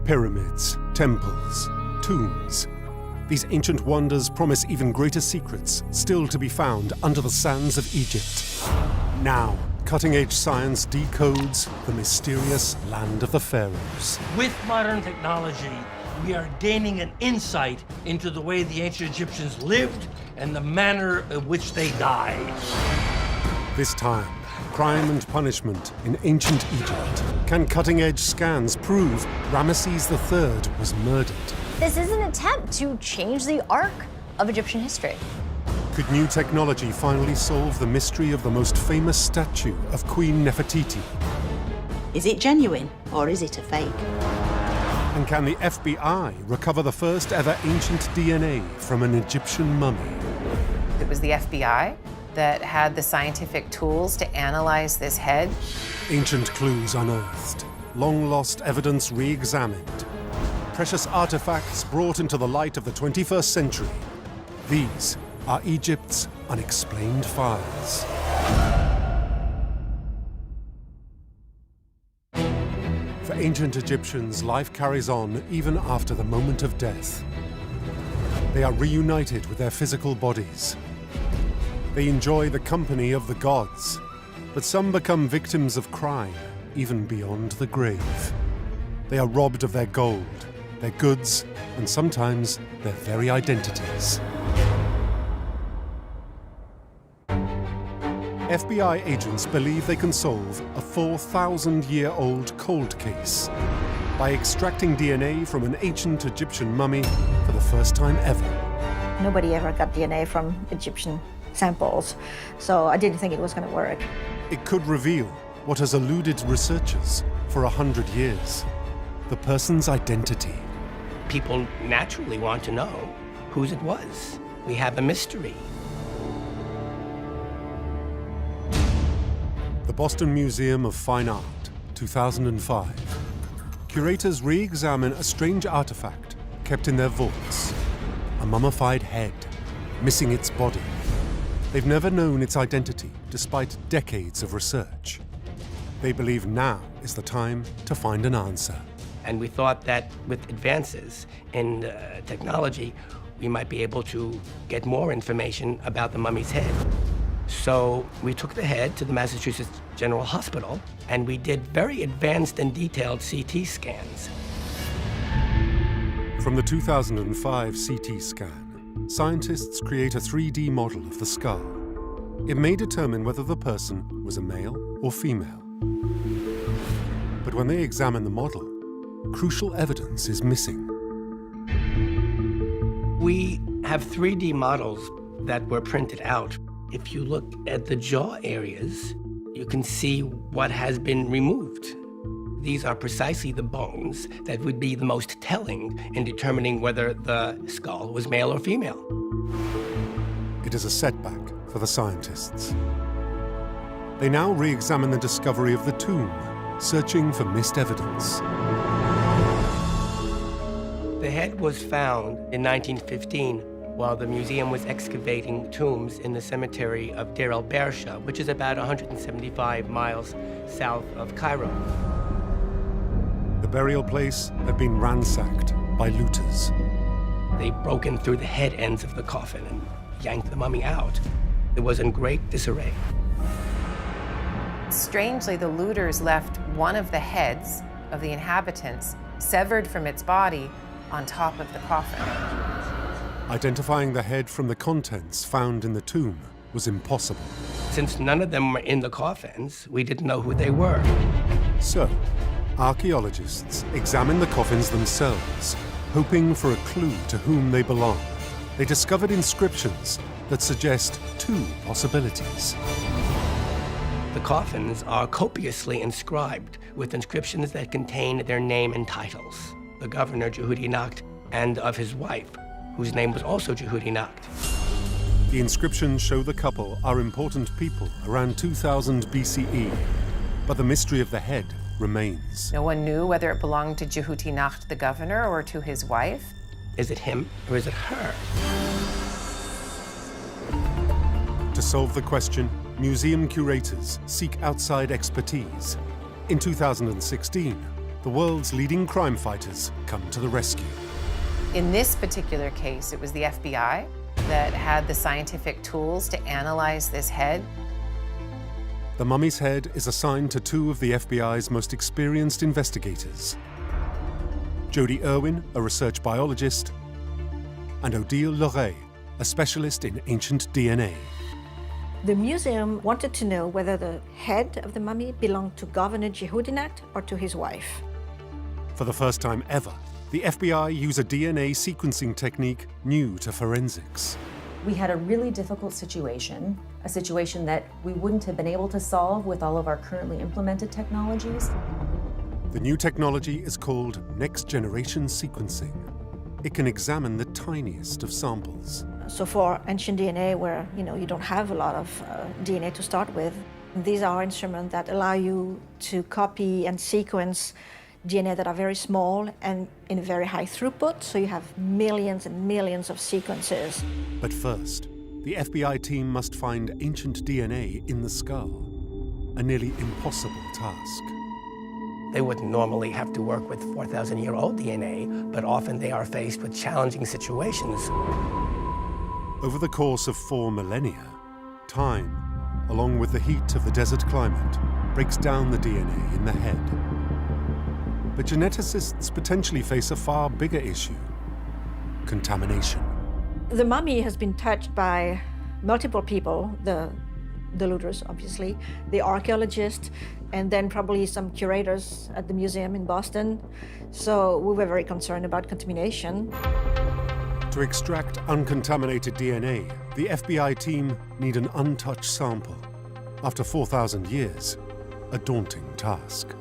Pyramids, temples, tombs. These ancient wonders promise even greater secrets still to be found under the sands of Egypt. Now, cutting-edge science decodes the mysterious land of the pharaohs. With modern technology, we are gaining an insight into the way the ancient Egyptians lived and the manner in which they died. This time, crime and punishment in ancient Egypt. Can cutting-edge scans prove Ramesses III was murdered? This is an attempt to change the arc of Egyptian history. Could new technology finally solve the mystery of the most famous statue of Queen Nefertiti? Is it genuine or is it a fake? And can the FBI recover the first ever ancient DNA from an Egyptian mummy? It was the FBI that had the scientific tools to analyze this head. Ancient clues unearthed, long-lost evidence re-examined, precious artifacts brought into the light of the 21st century. These are Egypt's unexplained files. For ancient Egyptians, life carries on even after the moment of death. They are reunited with their physical bodies. They enjoy the company of the gods, but some become victims of crime, even beyond the grave. They are robbed of their gold, their goods, and sometimes their very identities. FBI agents believe they can solve a 4,000-year-old cold case by extracting DNA from an ancient Egyptian mummy for the first time ever. Nobody ever got DNA from Egyptian samples, so I didn't think it was going to work. It could reveal what has eluded researchers for 100 years, the person's identity. People naturally want to know whose it was. We have a mystery. The Boston Museum of Fine Art, 2005. Curators re-examine a strange artifact kept in their vaults. A mummified head, missing its body. They've never known its identity, despite decades of research. They believe now is the time to find an answer. And we thought that with advances in technology, we might be able to get more information about the mummy's head. So we took the head to the Massachusetts General Hospital, and we did very advanced and detailed CT scans. From the 2005 CT scan, scientists create a 3D model of the skull. It may determine whether the person was a male or female. But when they examine the model, crucial evidence is missing. We have 3D models that were printed out. If you look at the jaw areas, you can see what has been removed. These are precisely the bones that would be the most telling in determining whether the skull was male or female. It is a setback for the scientists. They now re-examine the discovery of the tomb, searching for missed evidence. The head was found in 1915 while the museum was excavating tombs in the cemetery of Deir el-Bersha, which is about 175 miles south of Cairo. The burial place had been ransacked by looters. They broke in through the head ends of the coffin and yanked the mummy out. It was in great disarray. Strangely, the looters left one of the heads of the inhabitants severed from its body on top of the coffin. Identifying the head from the contents found in the tomb was impossible. Since none of them were in the coffins, we didn't know who they were. So, archaeologists examined the coffins themselves, hoping for a clue to whom they belong. They discovered inscriptions that suggest two possibilities. The coffins are copiously inscribed with inscriptions that contain their name and titles. The governor, Jehudi Nacht, and of his wife, whose name was also Jehudi Nacht. The inscriptions show the couple are important people around 2000 BCE, but the mystery of the head remains. No one knew whether it belonged to Jehudi Nacht, the governor, or to his wife. Is it him or is it her? To solve the question, museum curators seek outside expertise. In 2016, the the world's leading crime fighters come to the rescue. In this particular case, it was the FBI that had the scientific tools to analyze this head. The mummy's head is assigned to two of the FBI's most experienced investigators, Jody Irwin, a research biologist, and Odile Loret, a specialist in ancient DNA. The museum wanted to know whether the head of the mummy belonged to Governor Jehudinat or to his wife. For the first time ever, the FBI use a DNA sequencing technique new to forensics. We had a really difficult situation, a situation that we wouldn't have been able to solve with all of our currently implemented technologies. The new technology is called next-generation sequencing. It can examine the tiniest of samples. So for ancient DNA, where you don't have a lot of DNA to start with, these are instruments that allow you to copy and sequence DNA that are very small and in very high throughput, so you have millions and millions of sequences. But first, the FBI team must find ancient DNA in the skull, a nearly impossible task. They wouldn't normally have to work with 4,000-year-old DNA, but often they are faced with challenging situations. Over the course of 4 millennia, time, along with the heat of the desert climate, breaks down the DNA in the head. But geneticists potentially face a far bigger issue: contamination. The mummy has been touched by multiple people, the looters, obviously, the archaeologists, and then probably some curators at the museum in Boston. So we were very concerned about contamination. To extract uncontaminated DNA, the FBI team need an untouched sample. After 4,000 years, a daunting task.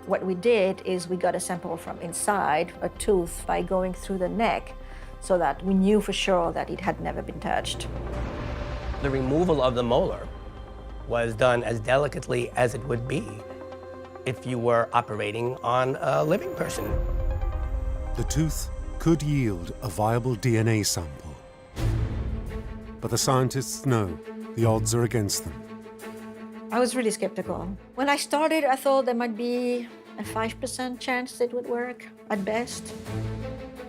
What we did is we got a sample from inside a tooth by going through the neck, so that we knew for sure that it had never been touched. The removal of the molar was done as delicately as it would be if you were operating on a living person. The tooth could yield a viable DNA sample. But the scientists know the odds are against them. I was really skeptical. When I started, I thought there might be a 5% chance it would work, at best.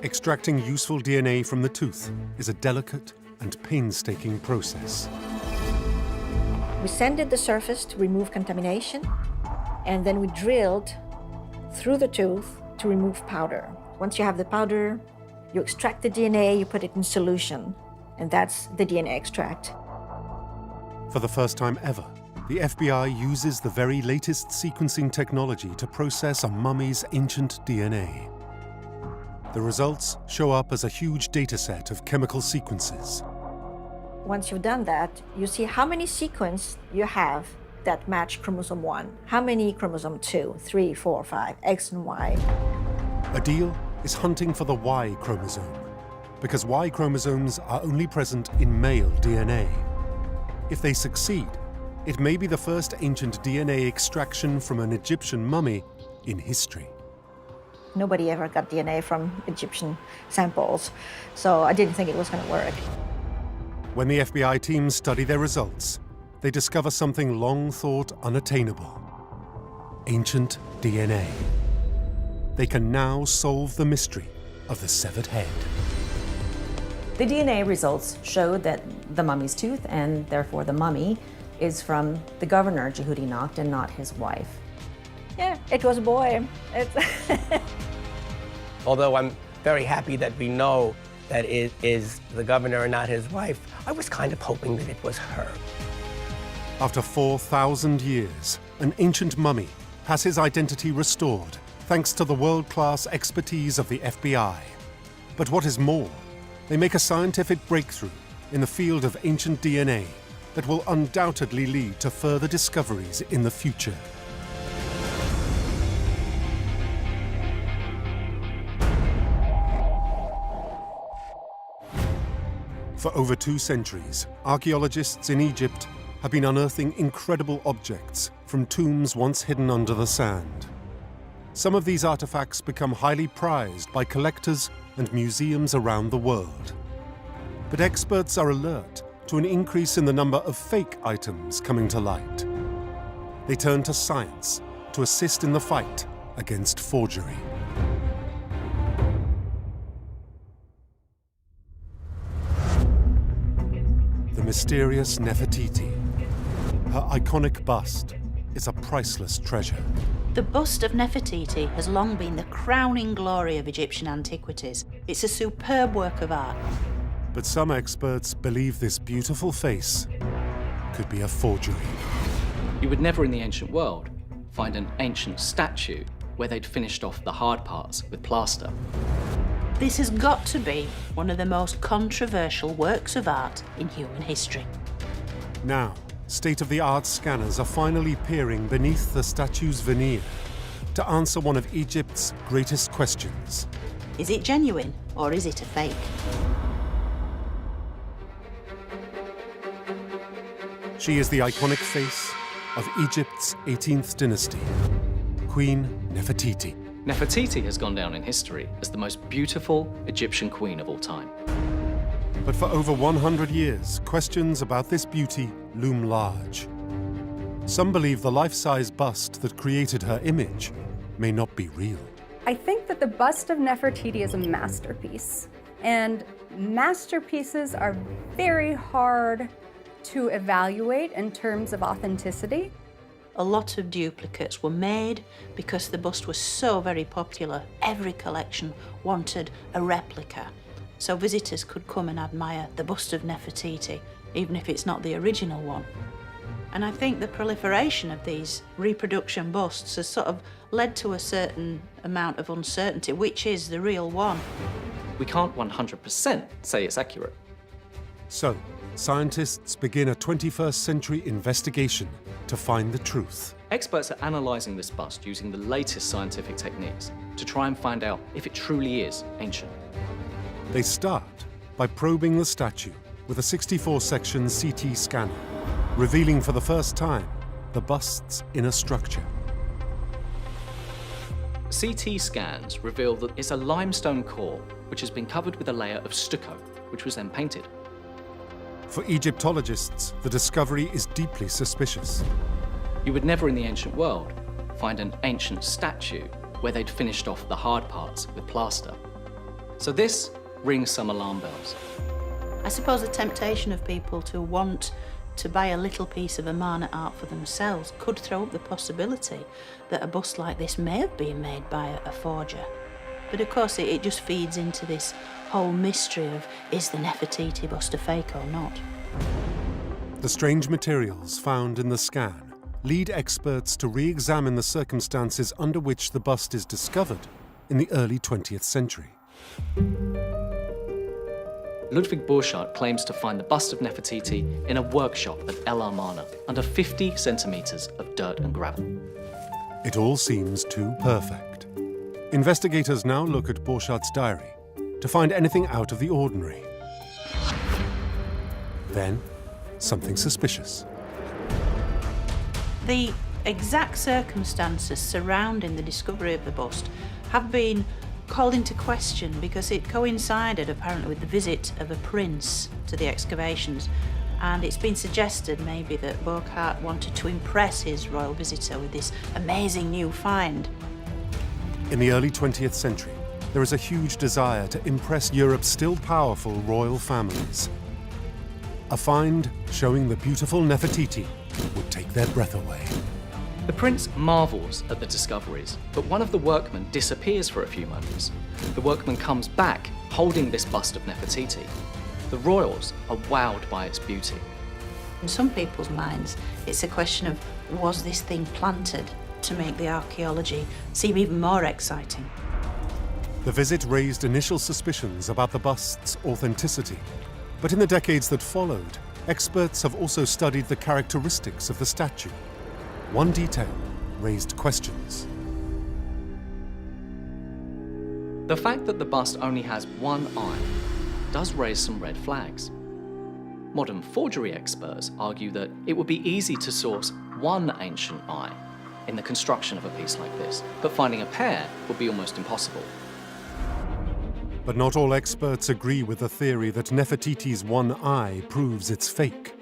Extracting useful DNA from the tooth is a delicate and painstaking process. We sanded the surface to remove contamination, and then we drilled through the tooth to remove powder. Once you have the powder, you extract the DNA, you put it in solution, and that's the DNA extract. For the first time ever, the FBI uses the very latest sequencing technology to process a mummy's ancient DNA. The results show up as a huge data set of chemical sequences. Once you've done that, you see how many sequences you have that match chromosome 1, how many chromosome 2, 3, 4, 5, X and Y. Odile is hunting for the Y chromosome, because Y chromosomes are only present in male DNA. If they succeed, it may be the first ancient DNA extraction from an Egyptian mummy in history. Nobody ever got DNA from Egyptian samples, so I didn't think it was going to work. When the FBI team study their results, they discover something long thought unattainable: ancient DNA. They can now solve the mystery of the severed head. The DNA results showed that the mummy's tooth, and therefore the mummy, is from the governor, Jehudinat, and not his wife. Yeah, it was a boy. Although I'm very happy that we know that it is the governor and not his wife, I was kind of hoping that it was her. After 4,000 years, an ancient mummy has his identity restored thanks to the world-class expertise of the FBI. But what is more, they make a scientific breakthrough in the field of ancient DNA that will undoubtedly lead to further discoveries in the future. For over 2 centuries, archaeologists in Egypt have been unearthing incredible objects from tombs once hidden under the sand. Some of these artifacts become highly prized by collectors and museums around the world. But experts are alert to an increase in the number of fake items coming to light. They turn to science to assist in the fight against forgery. The mysterious Nefertiti. Her iconic bust is a priceless treasure. The bust of Nefertiti has long been the crowning glory of Egyptian antiquities. It's a superb work of art. But some experts believe this beautiful face could be a forgery. You would never in the ancient world find an ancient statue where they'd finished off the hard parts with plaster. This has got to be one of the most controversial works of art in human history. Now, state-of-the-art scanners are finally peering beneath the statue's veneer to answer one of Egypt's greatest questions. Is it genuine or is it a fake? She is the iconic face of Egypt's 18th dynasty, Queen Nefertiti. Nefertiti has gone down in history as the most beautiful Egyptian queen of all time. But for over 100 years, questions about this beauty loom large. Some believe the life-size bust that created her image may not be real. I think that the bust of Nefertiti is a masterpiece, and masterpieces are very hard to evaluate in terms of authenticity. A lot of duplicates were made because the bust was so very popular. Every collection wanted a replica, so visitors could come and admire the bust of Nefertiti, even if it's not the original one. And I think the proliferation of these reproduction busts has sort of led to a certain amount of uncertainty, which is the real one. We can't 100% say it's accurate. So, scientists begin a 21st century investigation to find the truth. Experts are analysing this bust using the latest scientific techniques to try and find out if it truly is ancient. They start by probing the statue with a 64-section CT scanner, revealing for the first time the bust's inner structure. CT scans reveal that it's a limestone core which has been covered with a layer of stucco, which was then painted. For Egyptologists, the discovery is deeply suspicious. You would never in the ancient world find an ancient statue where they'd finished off the hard parts with plaster. So this rings some alarm bells. I suppose the temptation of people to want to buy a little piece of Amarna art for themselves could throw up the possibility that a bust like this may have been made by a forger. But of course it just feeds into this whole mystery of, is the Nefertiti bust a fake or not? The strange materials found in the scan lead experts to re-examine the circumstances under which the bust is discovered in the early 20th century. Ludwig Borchardt claims to find the bust of Nefertiti in a workshop at El Amarna under 50 centimetres of dirt and gravel. It all seems too perfect. Investigators now look at Borchardt's diary to find anything out of the ordinary. Then, something suspicious. The exact circumstances surrounding the discovery of the bust have been called into question because it coincided apparently with the visit of a prince to the excavations, and it's been suggested maybe that Borchardt wanted to impress his royal visitor with this amazing new find. In the early 20th century, there is a huge desire to impress Europe's still powerful royal families. A find showing the beautiful Nefertiti would take their breath away. The prince marvels at the discoveries, but one of the workmen disappears for a few moments. The workman comes back holding this bust of Nefertiti. The royals are wowed by its beauty. In some people's minds, it's a question of, was this thing planted to make the archaeology seem even more exciting? The visit raised initial suspicions about the bust's authenticity, but in the decades that followed, experts have also studied the characteristics of the statue. One detail raised questions. The fact that the bust only has one eye does raise some red flags. Modern forgery experts argue that it would be easy to source one ancient eye in the construction of a piece like this, but finding a pair would be almost impossible. But not all experts agree with the theory that Nefertiti's one eye proves it's fake.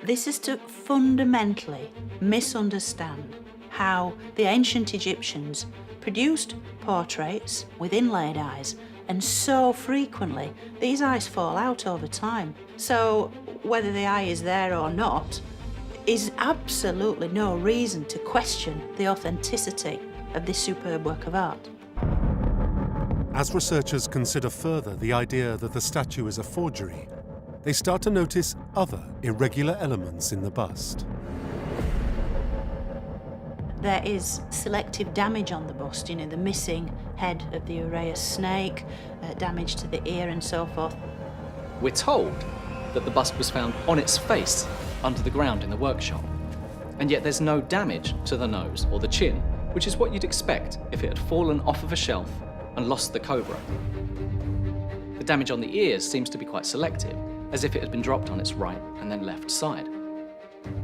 This is to fundamentally misunderstand how the ancient Egyptians produced portraits with inlaid eyes, and so frequently these eyes fall out over time. So whether the eye is there or not is absolutely no reason to question the authenticity of this superb work of art. As researchers consider further the idea that the statue is a forgery, they start to notice other irregular elements in the bust. There is selective damage on the bust, you know, the missing head of the Uræus snake, damage to the ear and so forth. We're told that the bust was found on its face under the ground in the workshop, and yet there's no damage to the nose or the chin, which is what you'd expect if it had fallen off of a shelf and lost the cobra. The damage on the ears seems to be quite selective, as if it had been dropped on its right and then left side.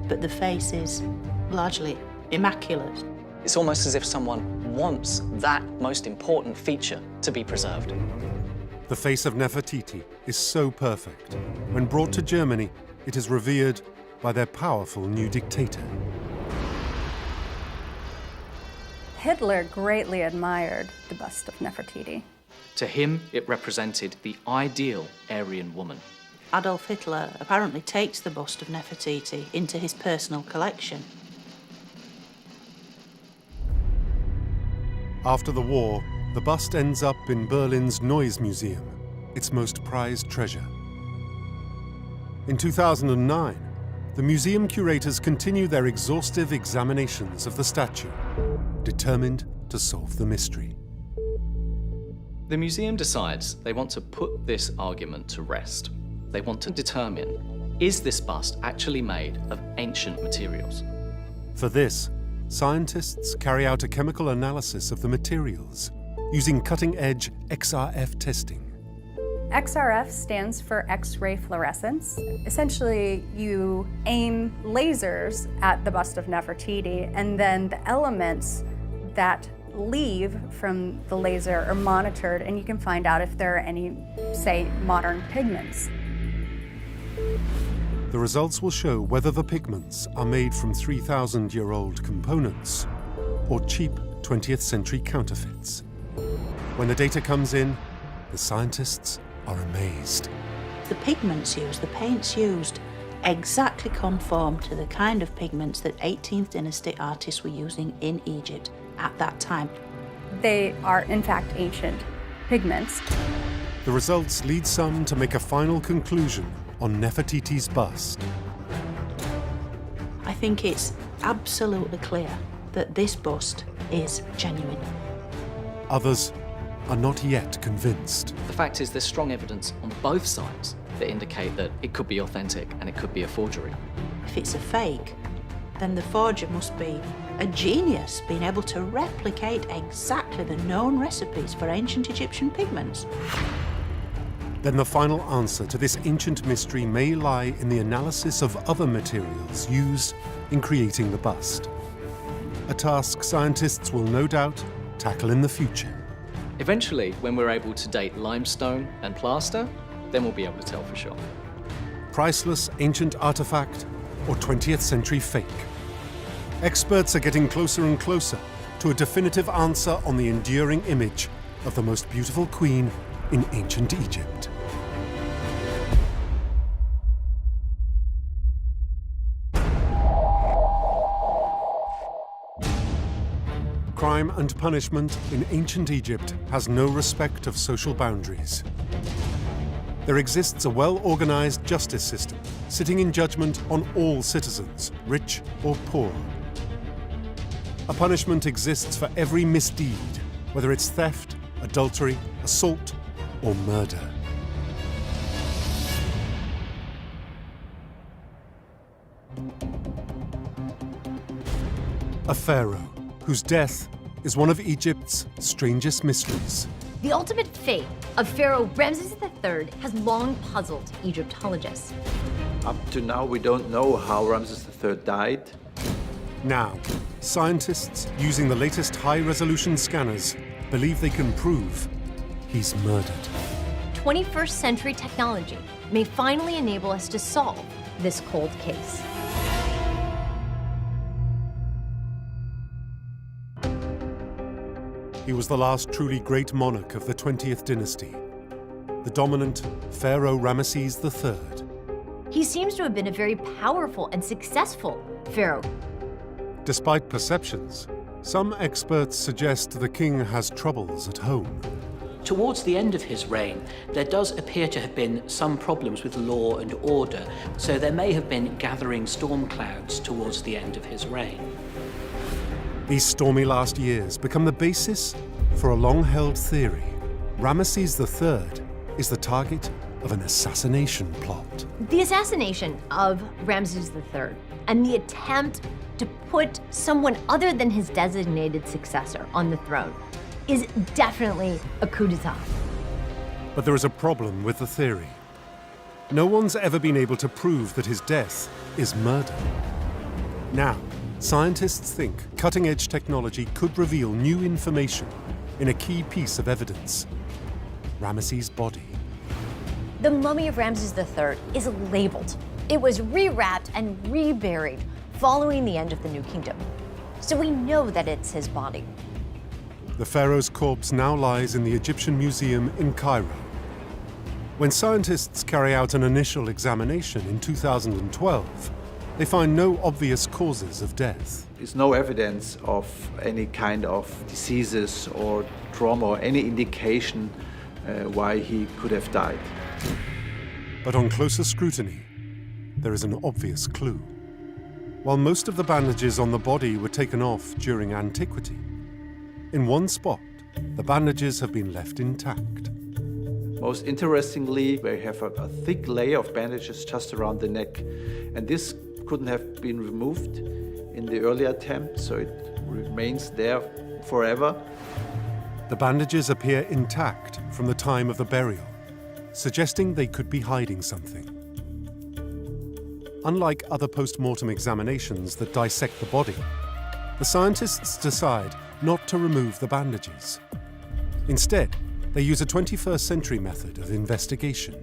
But the face is largely immaculate. It's almost as if someone wants that most important feature to be preserved. The face of Nefertiti is so perfect. When brought to Germany, it is revered by their powerful new dictator. Hitler greatly admired the bust of Nefertiti. To him, it represented the ideal Aryan woman. Adolf Hitler apparently takes the bust of Nefertiti into his personal collection. After the war, the bust ends up in Berlin's Neues Museum, its most prized treasure. In 2009, the museum curators continue their exhaustive examinations of the statue, determined to solve the mystery. The museum decides they want to put this argument to rest. They want to determine, is this bust actually made of ancient materials? For this, scientists carry out a chemical analysis of the materials using cutting-edge XRF testing. XRF stands for X-ray fluorescence. Essentially, you aim lasers at the bust of Nefertiti, and then the elements that leave from the laser are monitored, and you can find out if there are any, say, modern pigments. The results will show whether the pigments are made from 3,000-year-old components or cheap 20th century counterfeits. When the data comes in, the scientists are amazed. The pigments used, the paints used, exactly conform to the kind of pigments that 18th dynasty artists were using in Egypt at that time. They are, in fact, ancient pigments. The results lead some to make a final conclusion on Nefertiti's bust. I think it's absolutely clear that this bust is genuine. Others are not yet convinced. The fact is there's strong evidence on both sides that indicate that it could be authentic and it could be a forgery. If it's a fake, then the forger must be a genius, being able to replicate exactly the known recipes for ancient Egyptian pigments. Then the final answer to this ancient mystery may lie in the analysis of other materials used in creating the bust. A task scientists will no doubt tackle in the future. Eventually, when we're able to date limestone and plaster, then we'll be able to tell for sure. Priceless ancient artifact or 20th century fake? Experts are getting closer and closer to a definitive answer on the enduring image of the most beautiful queen in ancient Egypt. Crime and punishment in ancient Egypt has no respect of social boundaries. There exists a well-organized justice system, sitting in judgment on all citizens, rich or poor. A punishment exists for every misdeed, whether it's theft, adultery, assault, or murder. A pharaoh whose death is one of Egypt's strangest mysteries. The ultimate fate of Pharaoh Ramesses III has long puzzled Egyptologists. Up to now, we don't know how Ramesses III died. Now, scientists using the latest high-resolution scanners believe they can prove he's murdered. 21st century technology may finally enable us to solve this cold case. He was the last truly great monarch of the 20th dynasty, the dominant Pharaoh Ramesses III. He seems to have been a very powerful and successful pharaoh. Despite perceptions, some experts suggest the king has troubles at home. Towards the end of his reign, there does appear to have been some problems with law and order, so there may have been gathering storm clouds towards the end of his reign. These stormy last years become the basis for a long-held theory. Ramesses III is the target of an assassination plot. The assassination of Ramesses III and the attempt to put someone other than his designated successor on the throne is definitely a coup d'etat. But there is a problem with the theory. No one's ever been able to prove that his death is murder. Now, scientists think cutting-edge technology could reveal new information in a key piece of evidence: Ramesses' body. The mummy of Ramesses III is labeled. It was rewrapped and reburied following the end of the New Kingdom. So we know that it's his body. The pharaoh's corpse now lies in the Egyptian Museum in Cairo. When scientists carry out an initial examination in 2012, they find no obvious causes of death. There's no evidence of any kind of diseases or trauma or any indication why he could have died. But on closer scrutiny, there is an obvious clue. While most of the bandages on the body were taken off during antiquity, in one spot, the bandages have been left intact. Most interestingly, we have a thick layer of bandages just around the neck, and this couldn't have been removed in the earlier attempt, so it remains there forever. The bandages appear intact from the time of the burial, suggesting they could be hiding something. Unlike other post-mortem examinations that dissect the body, the scientists decide not to remove the bandages. Instead, they use a 21st century method of investigation.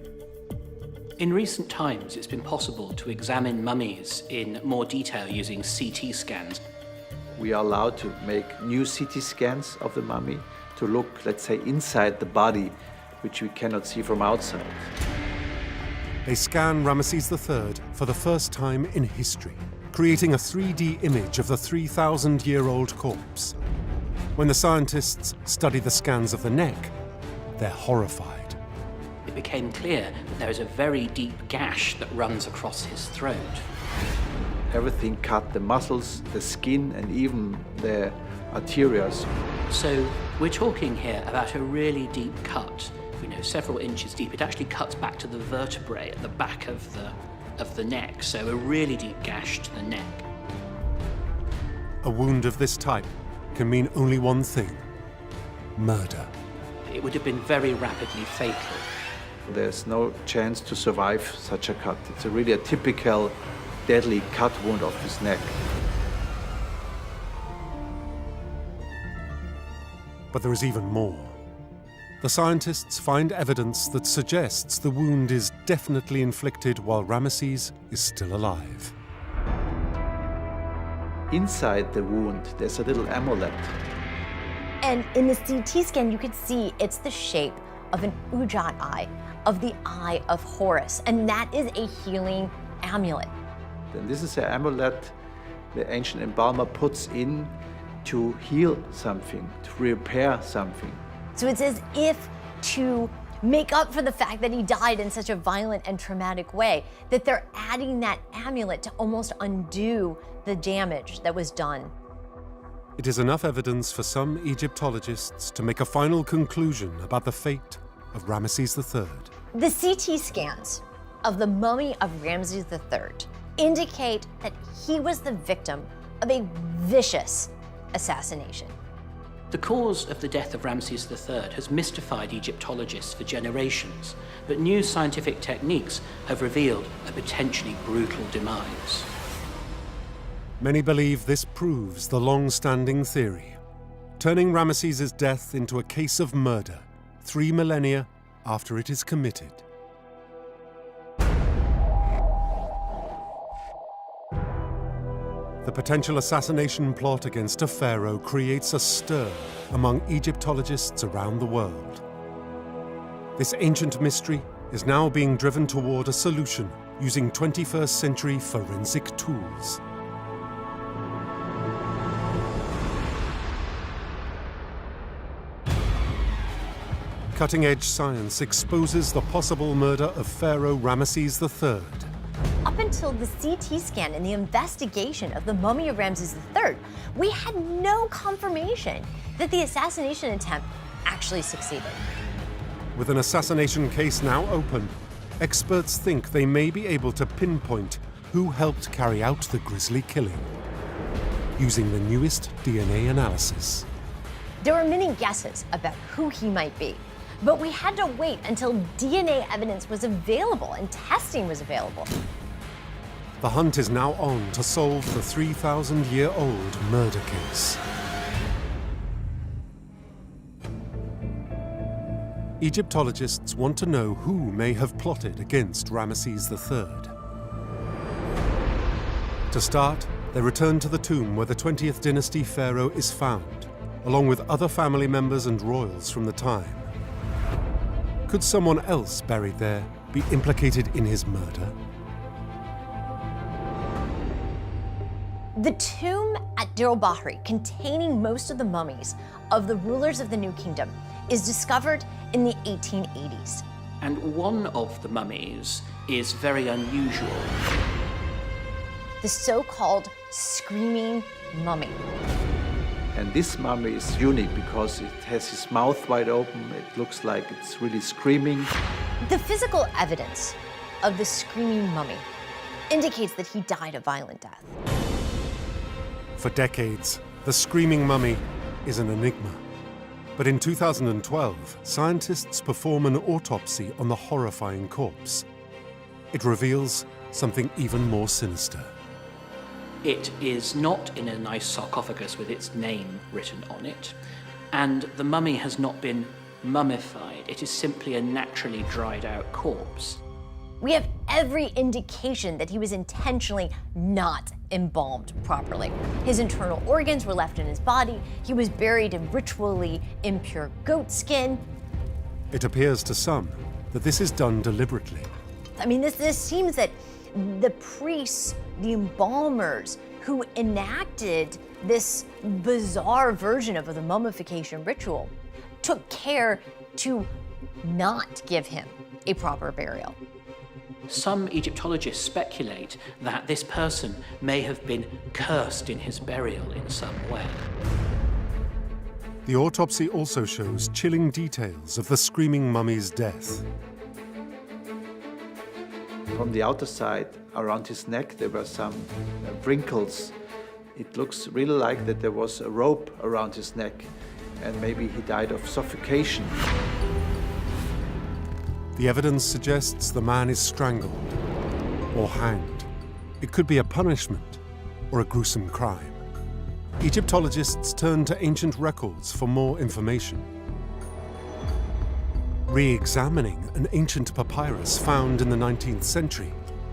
In recent times, it's been possible to examine mummies in more detail using CT scans. We are allowed to make new CT scans of the mummy to look, let's say, inside the body, which we cannot see from outside. They scan Ramesses III for the first time in history, creating a 3D image of the 3,000-year-old corpse. When the scientists study the scans of the neck, they're horrified. It became clear that there is a very deep gash that runs across his throat. Everything cut, the muscles, the skin, and even the arteria. So we're talking here about a really deep cut, several inches deep. It actually cuts back to the vertebrae at the back of the neck, so a really deep gash to the neck. A wound of this type can mean only one thing: murder. It would have been very rapidly fatal. There's no chance to survive such a cut. It's really a typical deadly cut wound of his neck. But there is even more. The scientists find evidence that suggests the wound is definitely inflicted while Ramesses is still alive. Inside the wound, there's a little amulet. And in the CT scan, you could see it's the shape of an Ujat eye, of the eye of Horus, and that is a healing amulet. And this is an amulet the ancient embalmer puts in to heal something, to repair something. So it's as if to make up for the fact that he died in such a violent and traumatic way, that they're adding that amulet to almost undo the damage that was done. It is enough evidence for some Egyptologists to make a final conclusion about the fate of Ramesses III. The CT scans of the mummy of Ramesses III indicate that he was the victim of a vicious assassination. The cause of the death of Ramesses III has mystified Egyptologists for generations, but new scientific techniques have revealed a potentially brutal demise. Many believe this proves the long-standing theory, turning Ramesses' death into a case of murder 3 millennia after it is committed. The The potential assassination plot against a pharaoh creates a stir among Egyptologists around the world. This ancient mystery is now being driven toward a solution using 21st century forensic tools. Cutting-edge science exposes the possible murder of Pharaoh Ramesses III. Up until the CT scan and the investigation of the mummy of Ramses III, we had no confirmation that the assassination attempt actually succeeded. With an assassination case now open, experts think they may be able to pinpoint who helped carry out the grisly killing, using the newest DNA analysis. There were many guesses about who he might be, but we had to wait until DNA evidence was available and testing was available. The hunt is now on to solve the 3,000-year-old murder case. Egyptologists want to know who may have plotted against Ramesses III. To start, they return to the tomb where the 20th dynasty pharaoh is found, along with other family members and royals from the time. Could someone else buried there be implicated in his murder? The tomb at Deir el-Bahri, containing most of the mummies of the rulers of the New Kingdom, is discovered in the 1880s. And one of the mummies is very unusual. The so-called screaming mummy. And this mummy is unique because it has his mouth wide open. It looks like it's really screaming. The physical evidence of the screaming mummy indicates that he died a violent death. For decades, the screaming mummy is an enigma. But in 2012, scientists perform an autopsy on the horrifying corpse. It reveals something even more sinister. It is not in a nice sarcophagus with its name written on it, and the mummy has not been mummified. It is simply a naturally dried out corpse. We have every indication that he was intentionally not embalmed properly. His internal organs were left in his body. He was buried in ritually impure goat skin. It appears to some that this is done deliberately. I mean, this seems that the priests, the embalmers, who enacted this bizarre version of the mummification ritual took care to not give him a proper burial. Some Egyptologists speculate that this person may have been cursed in his burial in some way. The autopsy also shows chilling details of the screaming mummy's death. From the outer side, around his neck, there were some wrinkles. It looks really like that there was a rope around his neck, and maybe he died of suffocation. The evidence suggests the man is strangled or hanged. It could be a punishment or a gruesome crime. Egyptologists turn to ancient records for more information. Re-examining an ancient papyrus found in the 19th century,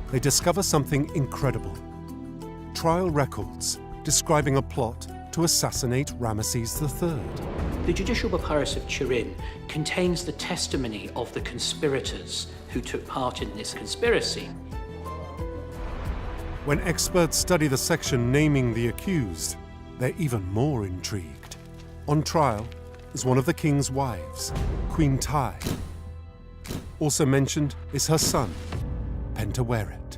they discover something incredible. Trial records describing a plot to assassinate Ramesses III. The judicial papyrus of Turin contains the testimony of the conspirators who took part in this conspiracy. When experts study the section naming the accused, they're even more intrigued. On trial is one of the king's wives, Queen Tai. Also mentioned is her son, Pentaweret.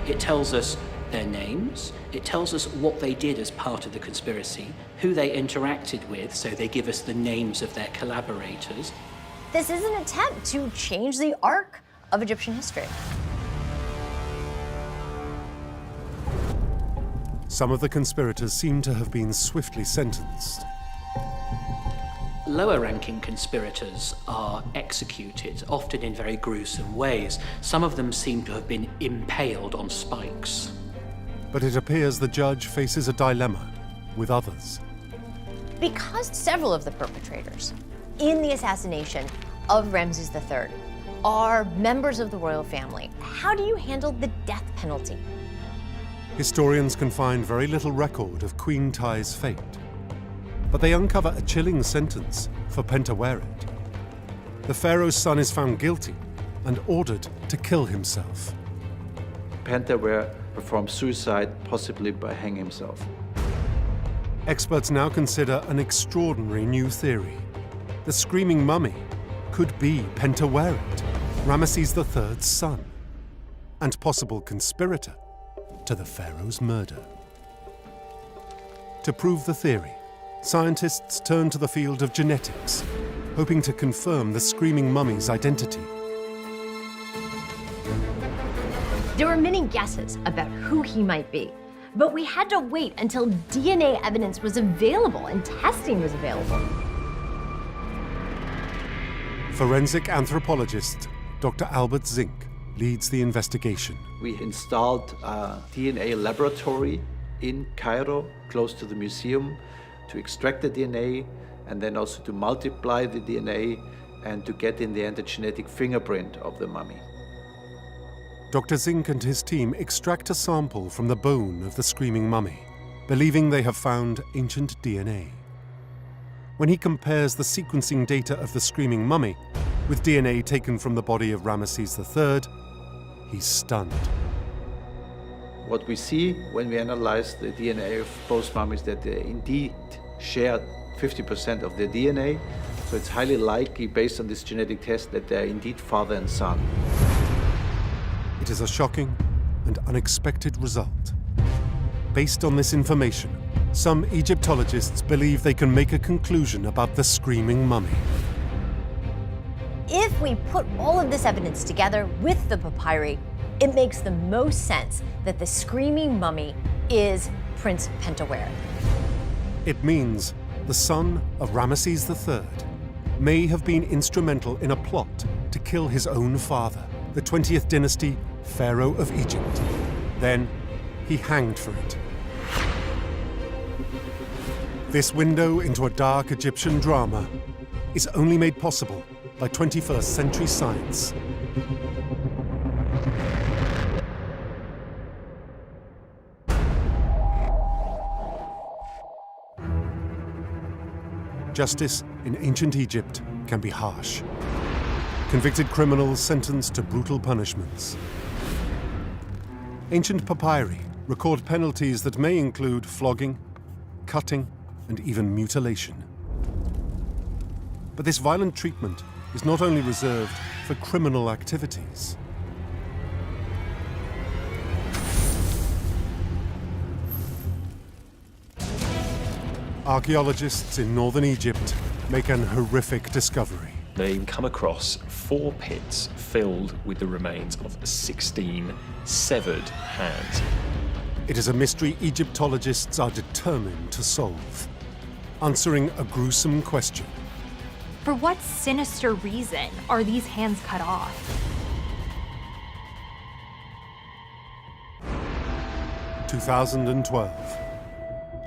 It tells us their names, it tells us what they did as part of the conspiracy, who they interacted with, so they give us the names of their collaborators. This is an attempt to change the arc of Egyptian history. Some of the conspirators seem to have been swiftly sentenced. Lower-ranking conspirators are executed, often in very gruesome ways. Some of them seem to have been impaled on spikes. But it appears the judge faces a dilemma with others. Because several of the perpetrators in the assassination of Ramses III are members of the royal family, how do you handle the death penalty? Historians can find very little record of Queen Tai's fate, but they uncover a chilling sentence for Pentaweret. The pharaoh's son is found guilty and ordered to kill himself. Pentaweret performed suicide, possibly by hanging himself. Experts now consider an extraordinary new theory. The screaming mummy could be Pentaweret, Ramesses III's son, and possible conspirator to the pharaoh's murder. To prove the theory, scientists turn to the field of genetics, hoping to confirm the screaming mummy's identity. There were many guesses about who he might be, but we had to wait until DNA evidence was available and testing was available. Forensic anthropologist Dr. Albert Zink leads the investigation. We installed a DNA laboratory in Cairo, close to the museum, to extract the DNA and then also to multiply the DNA and to get in the end a genetic fingerprint of the mummy. Dr. Zink and his team extract a sample from the bone of the screaming mummy, believing they have found ancient DNA. When he compares the sequencing data of the screaming mummy with DNA taken from the body of Ramesses III, he's stunned. What we see when we analyze the DNA of both mummies that they indeed share 50% of their DNA, so it's highly likely, based on this genetic test, that they're indeed father and son. It is a shocking and unexpected result. Based on this information, some Egyptologists believe they can make a conclusion about the screaming mummy. If we put all of this evidence together with the papyri, it makes the most sense that the screaming mummy is Prince Pentaweret. It means the son of Ramesses III may have been instrumental in a plot to kill his own father, the 20th dynasty Pharaoh of Egypt. Then he hanged for it. This window into a dark Egyptian drama is only made possible by 21st century science. Justice in ancient Egypt can be harsh. Convicted criminals sentenced to brutal punishments. Ancient papyri record penalties that may include flogging, cutting, and even mutilation. But this violent treatment is not only reserved for criminal activities. Archaeologists in northern Egypt make an horrific discovery. They come across 4 pits filled with the remains of 16 severed hands. It is a mystery Egyptologists are determined to solve, answering a gruesome question. For what sinister reason are these hands cut off? 2012.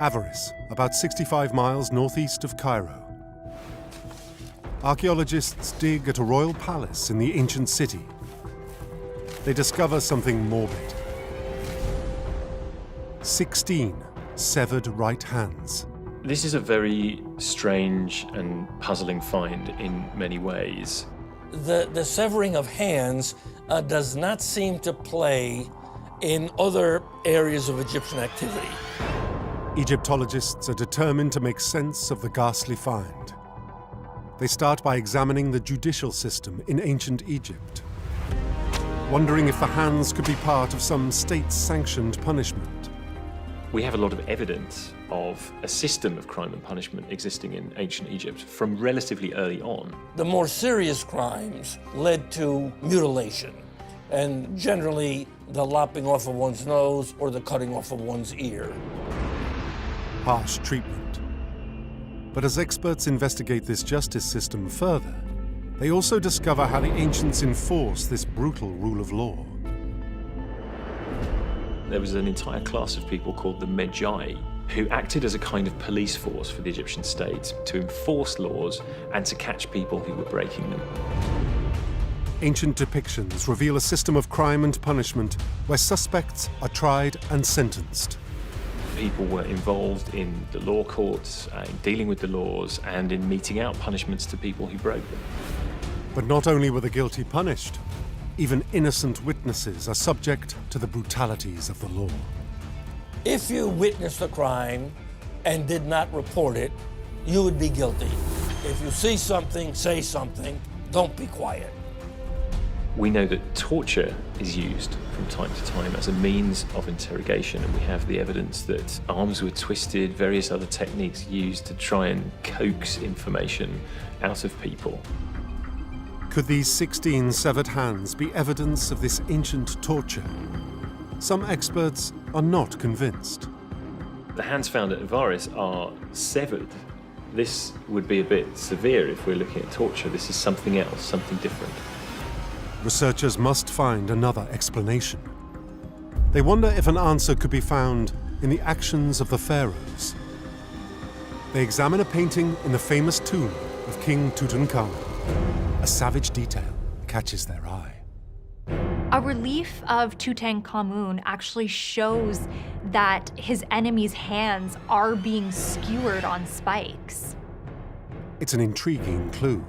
Avaris, about 65 miles northeast of Cairo. Archaeologists dig at a royal palace in the ancient city. They discover something morbid. 16 severed right hands. This is a very strange and puzzling find in many ways. The severing of hands does not seem to play in other areas of Egyptian activity. Egyptologists are determined to make sense of the ghastly find. They start by examining the judicial system in ancient Egypt, wondering if the hands could be part of some state-sanctioned punishment. We have a lot of evidence of a system of crime and punishment existing in ancient Egypt from relatively early on. The more serious crimes led to mutilation, and generally the lopping off of one's nose or the cutting off of one's ear. Harsh treatment. But as experts investigate this justice system further, they also discover how the ancients enforce this brutal rule of law. There was an entire class of people called the Magi who acted as a kind of police force for the Egyptian state to enforce laws and to catch people who were breaking them. ancient depictions reveal a system of crime and punishment where suspects are tried and sentenced. People were involved in the law courts, in dealing with the laws, and in meting out punishments to people who broke them. But not only were the guilty punished, even innocent witnesses are subject to the brutalities of the law. If you witnessed a crime and did not report it, you would be guilty. If you see something, say something, don't be quiet. We know that torture is used from time to time as a means of interrogation, and we have the evidence that arms were twisted, various other techniques used to try and coax information out of people. Could these 16 severed hands be evidence of this ancient torture? Some experts are not convinced. The hands found at Avaris are severed. This would be a bit severe if we're looking at torture. This is something else, something different. Researchers must find another explanation. They wonder if an answer could be found in the actions of the pharaohs. They examine a painting in the famous tomb of King Tutankhamun. A savage detail catches their eye. A relief of Tutankhamun actually shows that his enemies' hands are being skewered on spikes. It's an intriguing clue.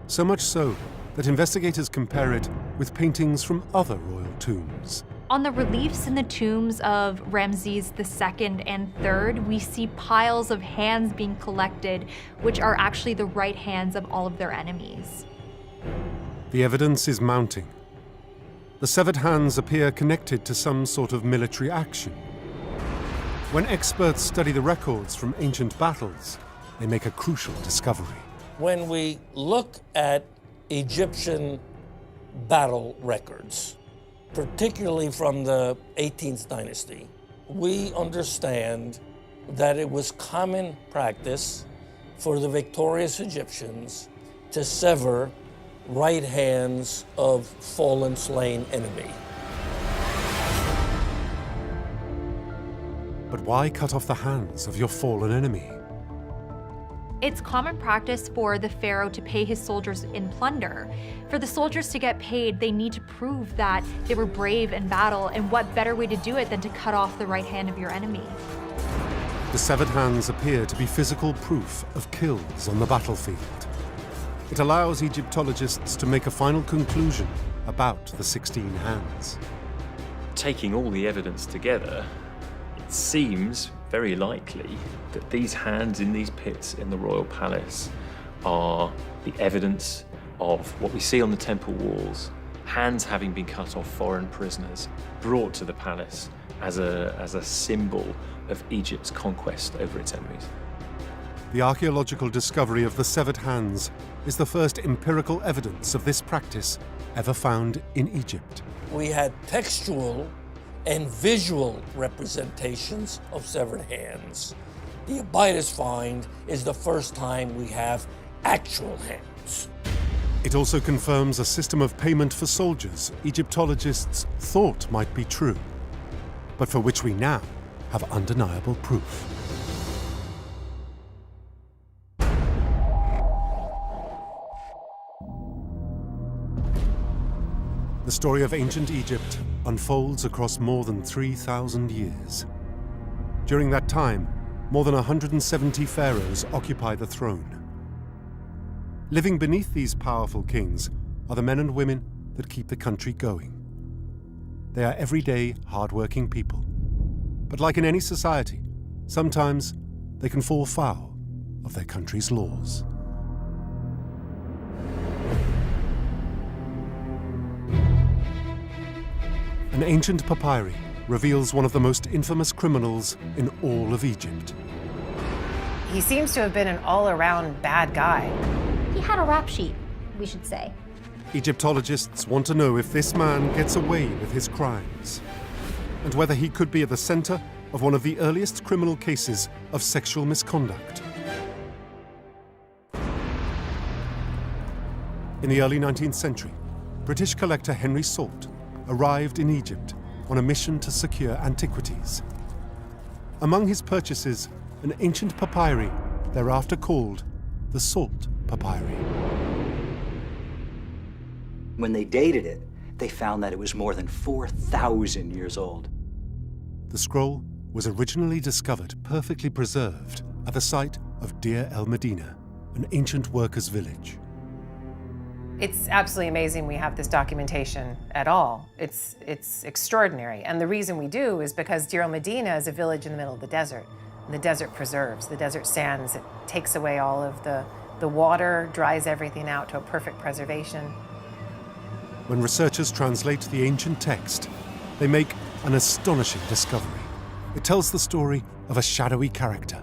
So much so that investigators compare it with paintings from other royal tombs. On the reliefs in the tombs of Ramses II and III, we see piles of hands being collected, which are actually the right hands of all of their enemies. The evidence is mounting. The severed hands appear connected to some sort of military action. When experts study the records from ancient battles, they make a crucial discovery. When we look at Egyptian battle records, particularly from the 18th dynasty, we understand that it was common practice for the victorious Egyptians to sever right hands of fallen, slain enemy. But why cut off the hands of your fallen enemy? It's common practice for the pharaoh to pay his soldiers in plunder. For the soldiers to get paid, they need to prove that they were brave in battle, and what better way to do it than to cut off the right hand of your enemy? The severed hands appear to be physical proof of kills on the battlefield. It allows Egyptologists to make a final conclusion about the 16 hands. Taking all the evidence together, it seems very likely that these hands in these pits in the royal palace are the evidence of what we see on the temple walls, hands having been cut off foreign prisoners, brought to the palace as a symbol of Egypt's conquest over its enemies. The archaeological discovery of the severed hands is the first empirical evidence of this practice ever found in Egypt. We had textual and visual representations of severed hands. The Abydos find is the first time we have actual hands. It also confirms a system of payment for soldiers Egyptologists thought might be true, but for which we now have undeniable proof. The story of ancient Egypt unfolds across more than 3,000 years. During that time, more than 170 pharaohs occupy the throne. Living beneath these powerful kings are the men and women that keep the country going. They are everyday, hard-working people. But like in any society, sometimes they can fall foul of their country's laws. An ancient papyri reveals one of the most infamous criminals in all of Egypt. He seems to have been an all-around bad guy. He had a rap sheet, we should say. Egyptologists want to know if this man gets away with his crimes, and whether he could be at the center of one of the earliest criminal cases of sexual misconduct. In the early 19th century, British collector Henry Salt arrived in Egypt on a mission to secure antiquities. Among his purchases, an ancient papyri, thereafter called the Salt Papyri. When they dated it, they found that it was more than 4,000 years old. The scroll was originally discovered perfectly preserved at the site of Deir el-Medina, an ancient workers' village. It's absolutely amazing we have this documentation at all. It's extraordinary. And the reason we do is because Deir el-Medina is a village in the middle of the desert. And the desert preserves, the desert sands. It takes away all of the water, dries everything out to a perfect preservation. When researchers translate the ancient text, they make an astonishing discovery. It tells the story of a shadowy character.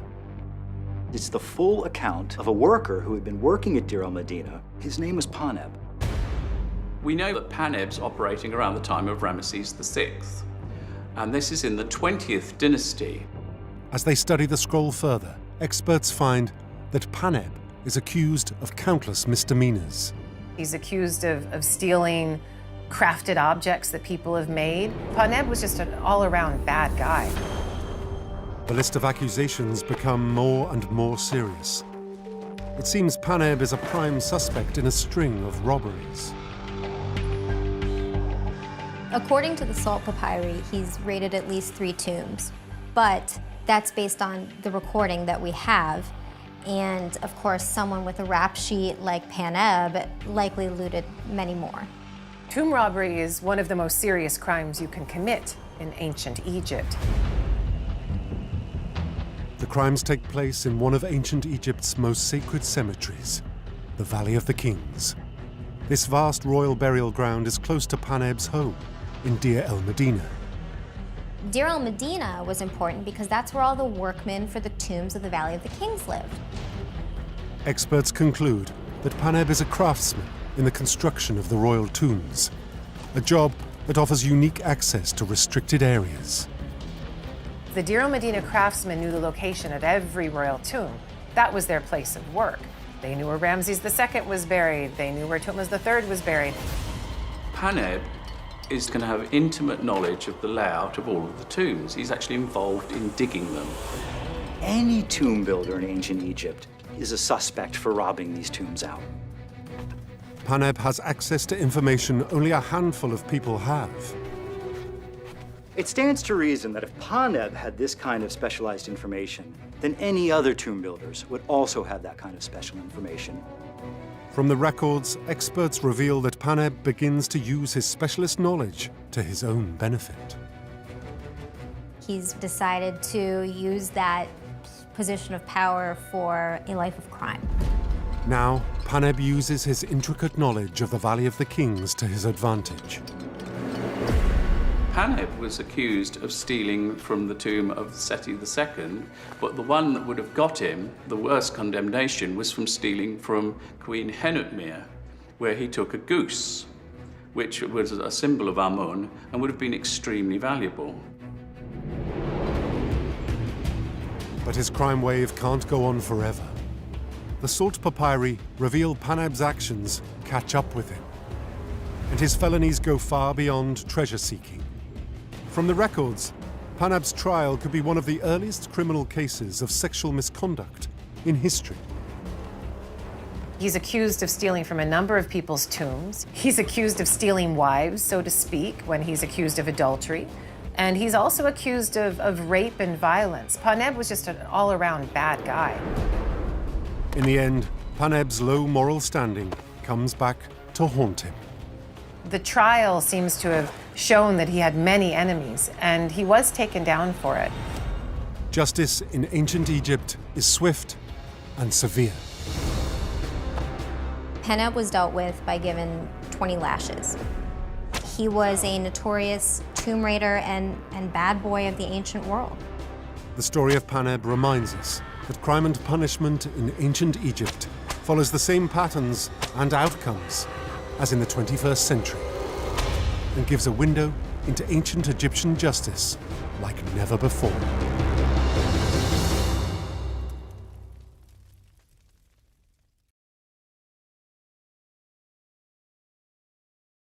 It's the full account of a worker who had been working at Deir el-Medina. His name was Paneb. We know that Paneb's operating around the time of Ramesses VI, and this is in the 20th dynasty. As they study the scroll further, experts find that Paneb is accused of countless misdemeanors. He's accused of stealing crafted objects that people have made. Paneb was just an all-around bad guy. The list of accusations become more and more serious. It seems Paneb is a prime suspect in a string of robberies. According to the Salt Papyri, he's raided at least 3 tombs, but that's based on the recording that we have. And of course, someone with a rap sheet like Paneb likely looted many more. Tomb robbery is one of the most serious crimes you can commit in ancient Egypt. The crimes take place in one of ancient Egypt's most sacred cemeteries, the Valley of the Kings. This vast royal burial ground is close to Paneb's home in Deir el-Medina. Deir el-Medina was important because that's where all the workmen for the tombs of the Valley of the Kings lived. Experts conclude that Paneb is a craftsman in the construction of the royal tombs, a job that offers unique access to restricted areas. The Deir el-Medina craftsmen knew the location of every royal tomb. That was their place of work. They knew where Ramses II was buried. They knew where Thutmose III was buried. Paneb is going to have intimate knowledge of the layout of all of the tombs. He's actually involved in digging them. Any tomb builder in ancient Egypt is a suspect for robbing these tombs out. Paneb has access to information only a handful of people have. It stands to reason that if Paneb had this kind of specialized information, then any other tomb builders would also have that kind of special information. From the records, experts reveal that Paneb begins to use his specialist knowledge to his own benefit. He's decided to use that position of power for a life of crime. Now, Paneb uses his intricate knowledge of the Valley of the Kings to his advantage. Paneb was accused of stealing from the tomb of Seti II, but the one that would have got him the worst condemnation was from stealing from Queen Henutmir, where he took a goose, which was a symbol of Amun and would have been extremely valuable. But his crime wave can't go on forever. The Salt Papyri reveal Paneb's actions catch up with him, and his felonies go far beyond treasure-seeking. From the records, Paneb's trial could be one of the earliest criminal cases of sexual misconduct in history. He's accused of stealing from a number of people's tombs. He's accused of stealing wives, so to speak, when he's accused of adultery. And he's also accused of rape and violence. Paneb was just an all-around bad guy. In the end, Paneb's low moral standing comes back to haunt him. The trial seems to have shown that he had many enemies, and he was taken down for it. Justice in ancient Egypt is swift and severe. Paneb was dealt with by given 20 lashes. He was a notorious tomb raider and bad boy of the ancient world. The story of Paneb reminds us that crime and punishment in ancient Egypt follows the same patterns and outcomes as in the 21st century, and gives a window into ancient Egyptian justice like never before.